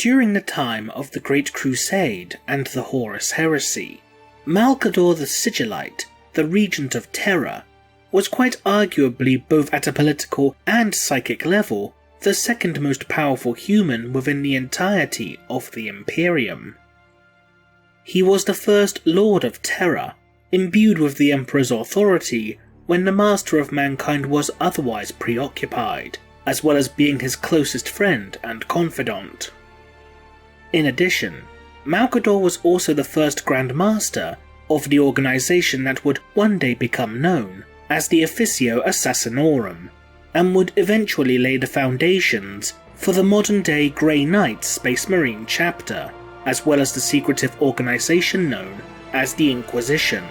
during the time of the Great Crusade and the Horus Heresy, Malcador the Sigillite, the Regent of Terra, was quite arguably both at a political and psychic level the second most powerful human within the entirety of the Imperium. He was the first Lord of Terra, imbued with the Emperor's authority when the Master of Mankind was otherwise preoccupied, as well as being his closest friend and confidant. In addition, Malcador was also the first Grand Master of the organization that would one day become known as the Officio Assassinorum, and would eventually lay the foundations for the modern-day Grey Knight Space Marine chapter, as well as the secretive organization known as the Inquisition,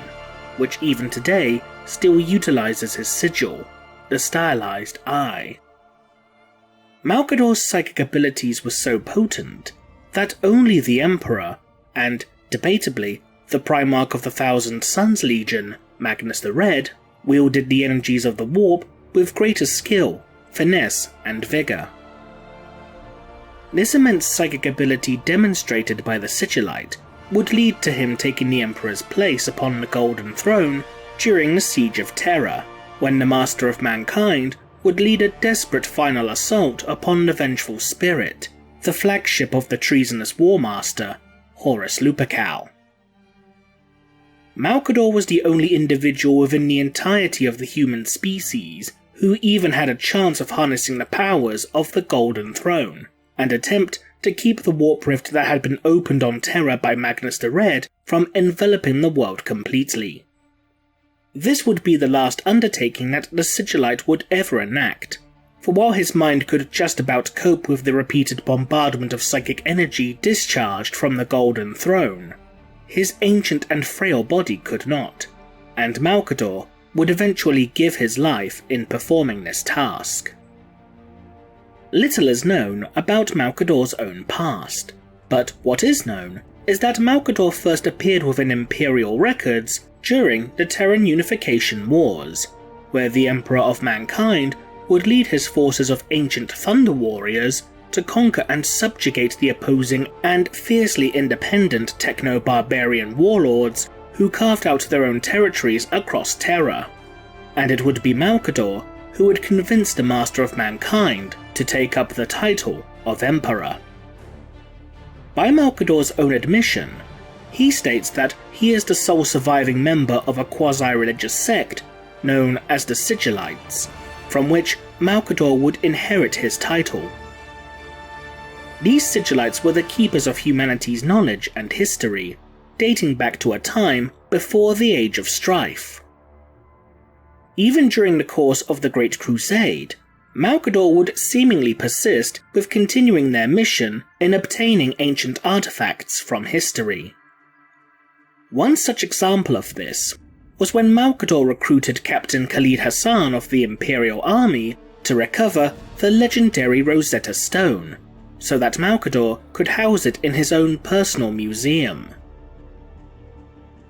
which even today still utilizes his sigil, the stylized eye. Malcador's psychic abilities were so potent that only the Emperor, and, debatably, the Primarch of the Thousand Suns Legion, Magnus the Red, wielded the energies of the warp with greater skill, finesse, and vigor. This immense psychic ability demonstrated by the Sigillite would lead to him taking the Emperor's place upon the Golden Throne during the Siege of Terra, when the Master of Mankind would lead a desperate final assault upon the Vengeful Spirit, the flagship of the treasonous War Master, Horus Lupercal. Malcador was the only individual within the entirety of the human species who even had a chance of harnessing the powers of the Golden Throne, and attempt to keep the warp rift that had been opened on Terra by Magnus the Red from enveloping the world completely. This would be the last undertaking that the Sigillite would ever enact, for while his mind could just about cope with the repeated bombardment of psychic energy discharged from the Golden Throne, his ancient and frail body could not, and Malcador would eventually give his life in performing this task. Little is known about Malcador's own past, but what is known is that Malcador first appeared within Imperial records during the Terran Unification Wars, where the Emperor of Mankind would lead his forces of ancient Thunder Warriors to conquer and subjugate the opposing and fiercely independent techno-barbarian warlords who carved out their own territories across Terra, and it would be Malcador who would convince the Master of Mankind to take up the title of Emperor. By Malcador's own admission, he states that he is the sole surviving member of a quasi-religious sect known as the Sigillites, from which Malcador would inherit his title. These Sigillites were the keepers of humanity's knowledge and history, dating back to a time before the Age of Strife. Even during the course of the Great Crusade, Malcador would seemingly persist with continuing their mission in obtaining ancient artifacts from history. One such example of this was when Malcador recruited Captain Khalid Hassan of the Imperial Army to recover the legendary Rosetta Stone, so that Malcador could house it in his own personal museum.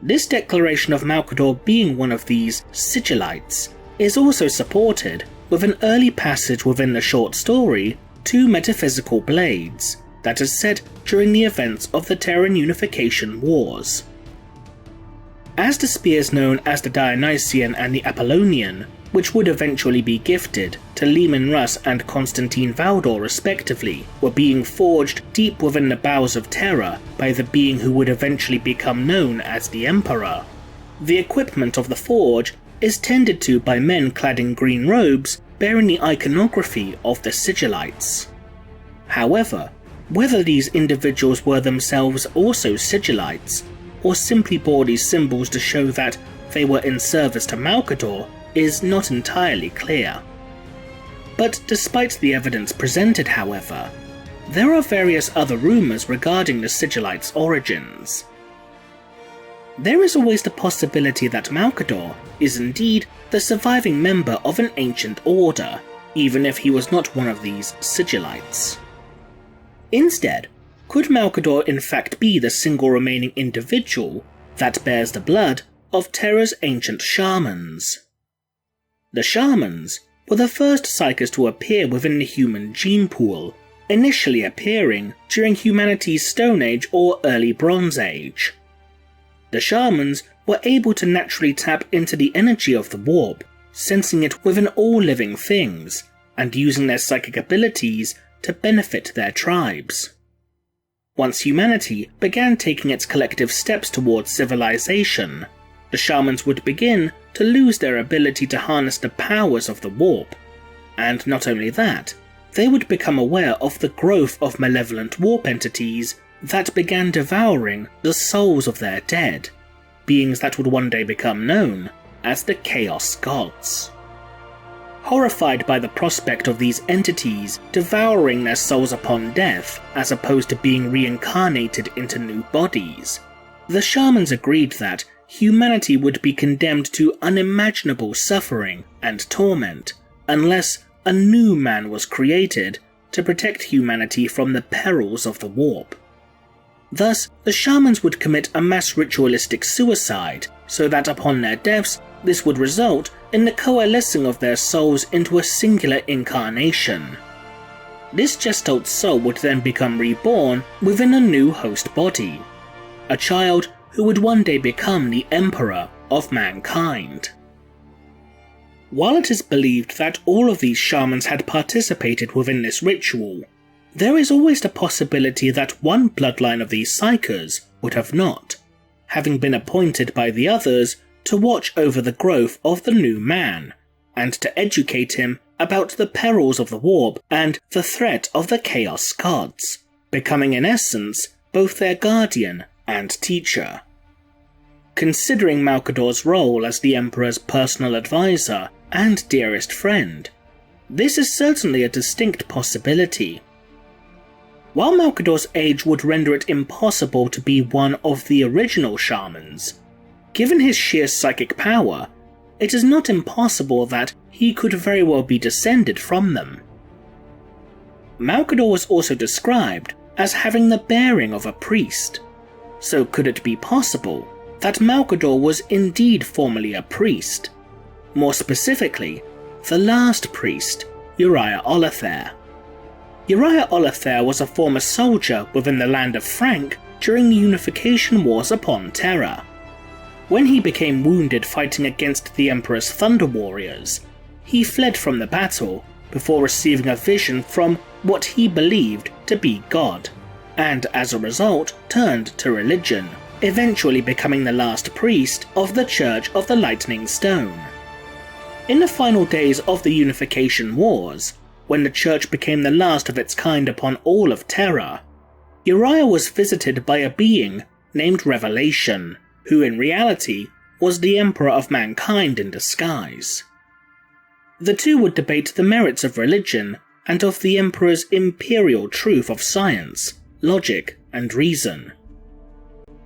This declaration of Malcador being one of these Sigillites is also supported with an early passage within the short story Two Metaphysical Blades that is set during the events of the Terran Unification Wars. As the spears known as the Dionysian and the Apollonian, which would eventually be gifted to Leman Russ and Constantine Valdor respectively, were being forged deep within the bowels of Terra by the being who would eventually become known as the Emperor, the equipment of the forge is tended to by men clad in green robes bearing the iconography of the Sigillites. However, whether these individuals were themselves also Sigillites, or simply bore these symbols to show that they were in service to Malcador, is not entirely clear. But despite the evidence presented, however, there are various other rumours regarding the Sigillites' origins. There is always the possibility that Malcador is indeed the surviving member of an ancient order, even if he was not one of these Sigillites. Instead, could Malcador in fact be the single remaining individual that bears the blood of Terra's ancient shamans? The shamans were the first psykers to appear within the human gene pool, initially appearing during humanity's Stone Age or early Bronze Age. The shamans were able to naturally tap into the energy of the warp, sensing it within all living things, and using their psychic abilities to benefit their tribes. Once humanity began taking its collective steps towards civilization, the shamans would begin to lose their ability to harness the powers of the warp, and not only that, they would become aware of the growth of malevolent warp entities that began devouring the souls of their dead, beings that would one day become known as the Chaos Gods. Horrified by the prospect of these entities devouring their souls upon death as opposed to being reincarnated into new bodies, the shamans agreed that humanity would be condemned to unimaginable suffering and torment unless a new man was created to protect humanity from the perils of the warp. Thus, the shamans would commit a mass ritualistic suicide so that upon their deaths, this would result in the coalescing of their souls into a singular incarnation. This Gestalt soul would then become reborn within a new host body, a child who would one day become the Emperor of mankind. While it is believed that all of these shamans had participated within this ritual, there is always the possibility that one bloodline of these psykers would have not, having been appointed by the others to watch over the growth of the new man, and to educate him about the perils of the warp and the threat of the Chaos Gods, becoming in essence both their guardian and teacher. Considering Malcador's role as the Emperor's personal advisor and dearest friend, this is certainly a distinct possibility. While Malcador's age would render it impossible to be one of the original shamans, given his sheer psychic power, it is not impossible that he could very well be descended from them. Malcador was also described as having the bearing of a priest, so could it be possible that Malcador was indeed formerly a priest, more specifically, the last priest, Uriah Olathair. Uriah Olathair was a former soldier within the land of Frank during the Unification Wars upon Terra. When he became wounded fighting against the Emperor's Thunder Warriors, he fled from the battle before receiving a vision from what he believed to be God, and as a result turned to religion, eventually becoming the last priest of the Church of the Lightning Stone. In the final days of the Unification Wars, when the Church became the last of its kind upon all of Terra, Uriah was visited by a being named Revelation, who in reality was the Emperor of mankind in disguise. The two would debate the merits of religion and of the Emperor's imperial truth of science, logic, and reason.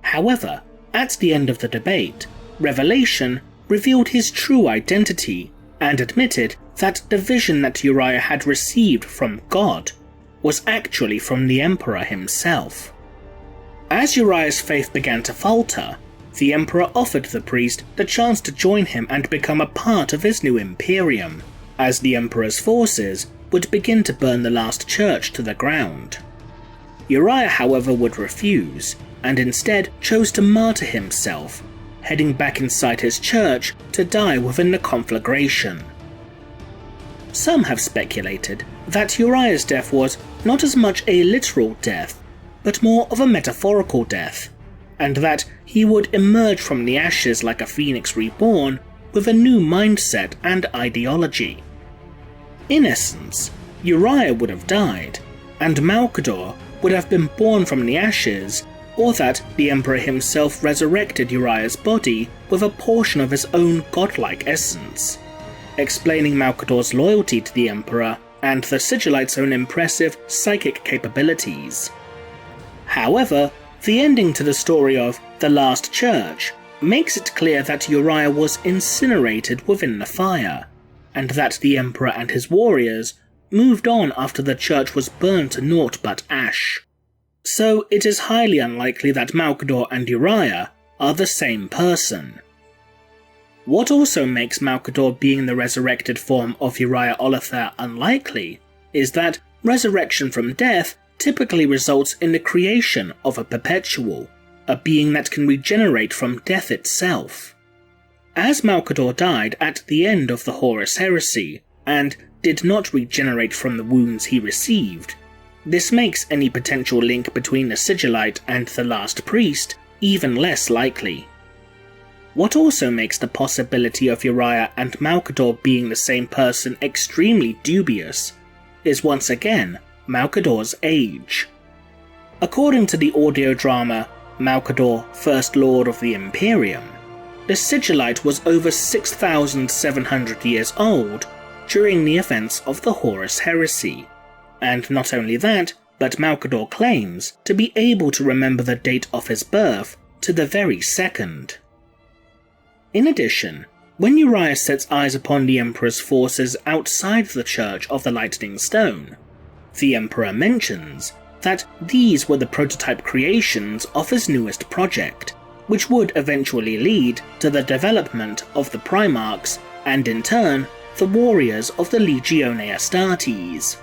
However, at the end of the debate, Revelation revealed his true identity and admitted that the vision that Uriah had received from God was actually from the Emperor himself. As Uriah's faith began to falter, the Emperor offered the priest the chance to join him and become a part of his new Imperium, as the Emperor's forces would begin to burn the last church to the ground. Uriah, however, would refuse, and instead chose to martyr himself, heading back inside his church to die within the conflagration. Some have speculated that Uriah's death was not as much a literal death, but more of a metaphorical death, and that he would emerge from the ashes like a phoenix reborn with a new mindset and ideology. In essence, Uriah would have died, and Malcador would have been born from the ashes, or that the Emperor himself resurrected Uriah's body with a portion of his own godlike essence, explaining Malcador's loyalty to the Emperor and the Sigillite's own impressive psychic capabilities. However, the ending to the story of The Last Church makes it clear that Uriah was incinerated within the fire, and that the Emperor and his warriors moved on after the church was burned to naught but ash. So it is highly unlikely that Malcador and Uriah are the same person. What also makes Malcador being the resurrected form of Uriah Olathair unlikely is that resurrection from death typically results in the creation of a perpetual, a being that can regenerate from death itself. As Malcador died at the end of the Horus Heresy, and did not regenerate from the wounds he received, this makes any potential link between the Sigillite and the last priest even less likely. What also makes the possibility of Uriah and Malcador being the same person extremely dubious is once again Malcador's age. According to the audio drama Malcador, First Lord of the Imperium, the Sigillite was over 6,700 years old during the events of the Horus Heresy, and not only that, but Malcador claims to be able to remember the date of his birth to the very second. In addition, when Uriah sets eyes upon the Emperor's forces outside the Church of the Lightning Stone, the Emperor mentions that these were the prototype creations of his newest project, which would eventually lead to the development of the Primarchs and in turn the warriors of the Legione Astartes.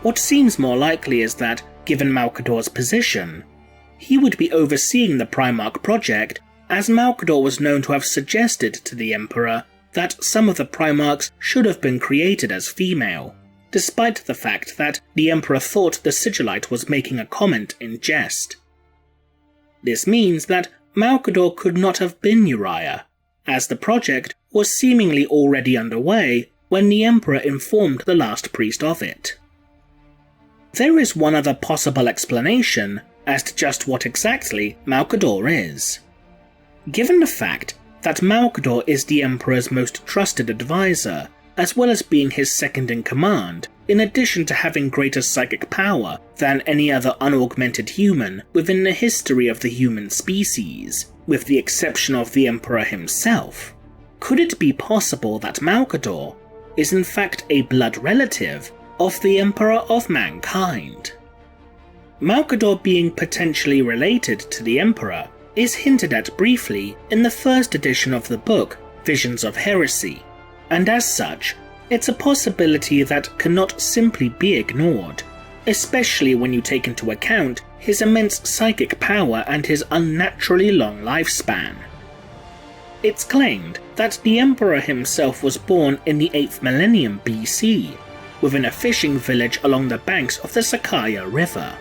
What seems more likely is that, given Malcador's position, he would be overseeing the Primarch project, as Malcador was known to have suggested to the Emperor that some of the Primarchs should have been created as female, despite the fact that the Emperor thought the Sigillite was making a comment in jest. This means that Malcador could not have been Uriah, as the project was seemingly already underway when the Emperor informed the last priest of it. There is one other possible explanation as to just what exactly Malcador is. Given the fact that Malcador is the Emperor's most trusted advisor, as well as being his second in command, in addition to having greater psychic power than any other unaugmented human within the history of the human species, with the exception of the Emperor himself, could it be possible that Malcador is in fact a blood relative of the Emperor of Mankind? Malcador being potentially related to the Emperor is hinted at briefly in the first edition of the book Visions of Heresy, and as such, it's a possibility that cannot simply be ignored, especially when you take into account his immense psychic power and his unnaturally long lifespan. It's claimed that the Emperor himself was born in the 8th millennium BC, within a fishing village along the banks of the Sakaya River.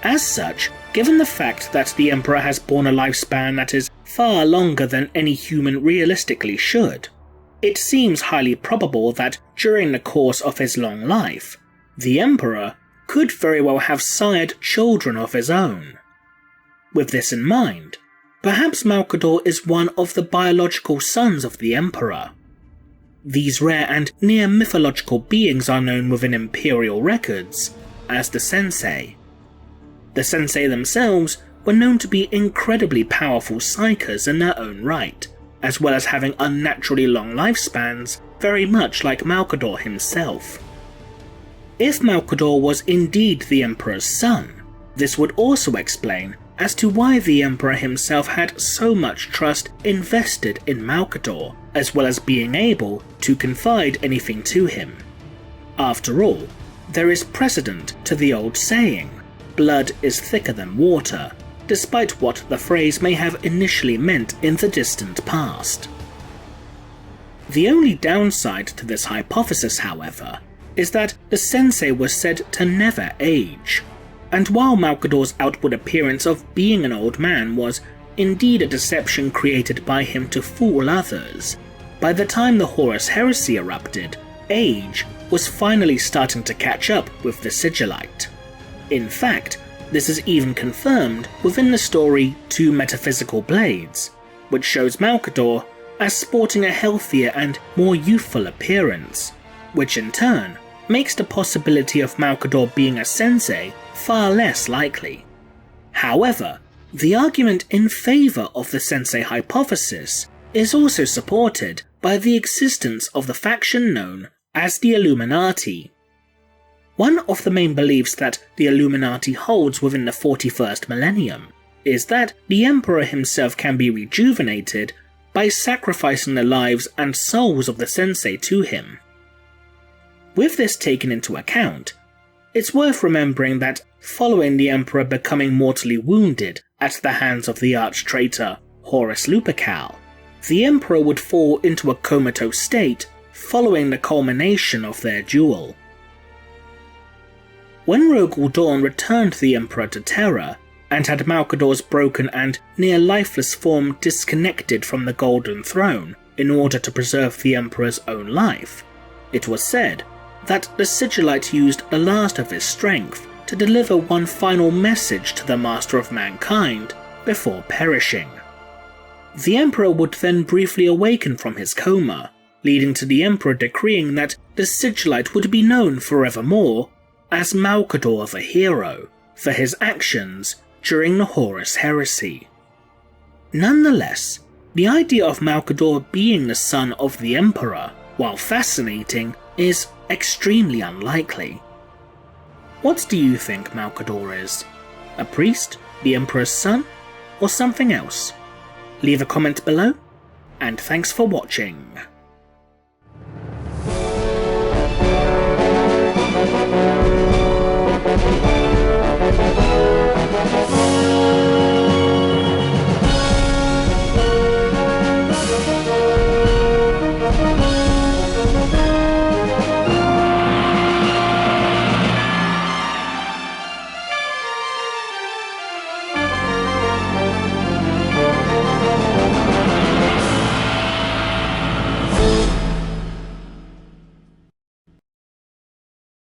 As such, given the fact that the Emperor has borne a lifespan that is far longer than any human realistically should, it seems highly probable that during the course of his long life, the Emperor could very well have sired children of his own. With this in mind, perhaps Malcador is one of the biological sons of the Emperor. These rare and near mythological beings are known within Imperial records as the Sensei. The Sensei themselves were known to be incredibly powerful psykers in their own right, as well as having unnaturally long lifespans, very much like Malcador himself. If Malcador was indeed the Emperor's son, this would also explain as to why the Emperor himself had so much trust invested in Malcador, as well as being able to confide anything to him. After all, there is precedent to the old saying, "Blood is thicker than water," despite what the phrase may have initially meant in the distant past. The only downside to this hypothesis, however, is that the Sensei was said to never age, and while Malcador's outward appearance of being an old man was indeed a deception created by him to fool others, by the time the Horus Heresy erupted, age was finally starting to catch up with the Sigillite. In fact, this is even confirmed within the story Two Metaphysical Blades, which shows Malcador as sporting a healthier and more youthful appearance, which in turn makes the possibility of Malcador being a sensei far less likely. However, the argument in favour of the sensei hypothesis is also supported by the existence of the faction known as the Illuminati. One of the main beliefs that the Illuminati holds within the 41st millennium is that the Emperor himself can be rejuvenated by sacrificing the lives and souls of the sensei to him. With this taken into account, it's worth remembering that following the Emperor becoming mortally wounded at the hands of the arch-traitor Horus Lupercal, the Emperor would fall into a comatose state following the culmination of their duel. When Rogel Dawn returned the Emperor to Terra, and had Malcador's broken and near-lifeless form disconnected from the Golden Throne in order to preserve the Emperor's own life, it was said that the Sigillite used the last of his strength to deliver one final message to the Master of Mankind before perishing. The Emperor would then briefly awaken from his coma, leading to the Emperor decreeing that the Sigillite would be known forevermore as Malcador the Hero for his actions during the Horus Heresy. Nonetheless, the idea of Malcador being the son of the Emperor, while fascinating, is extremely unlikely. What do you think Malcador is? A priest, the Emperor's son, or something else? Leave a comment below, and thanks for watching.